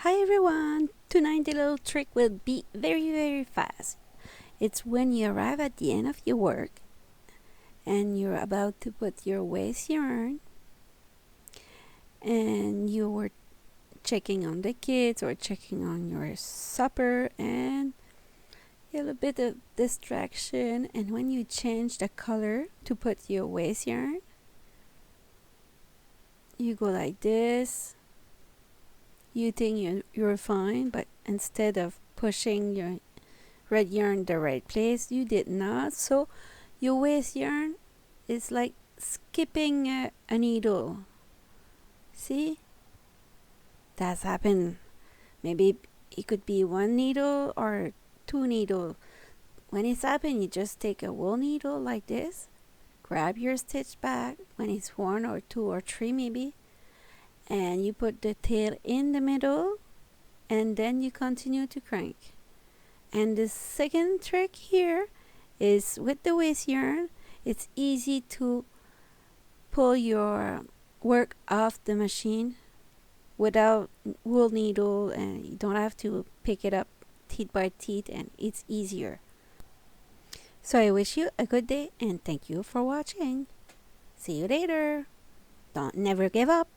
Hi everyone! Tonight the little trick will be very fast. It's when you arrive at the end of your work and you're about to put your waste yarn and you were checking on the kids or checking on your supper and a little bit of distraction, and when you change the color to put your waste yarn, you go like this. You think you're fine, but instead of pushing your red yarn the right place, you did not. So your waste yarn is like skipping a needle. See? That's happened. Maybe it could be one needle or two needle. When it's happened, you just take a wool needle like this, grab your stitch back when it's one or two or three maybe, and you put the tail in the middle, and then you continue to crank. And the second trick here is with the waste yarn, it's easy to pull your work off the machine without wool needle, and you don't have to pick it up teeth by teeth, and it's easier. So I wish you a good day and thank you for watching. See you later. Don't never give up.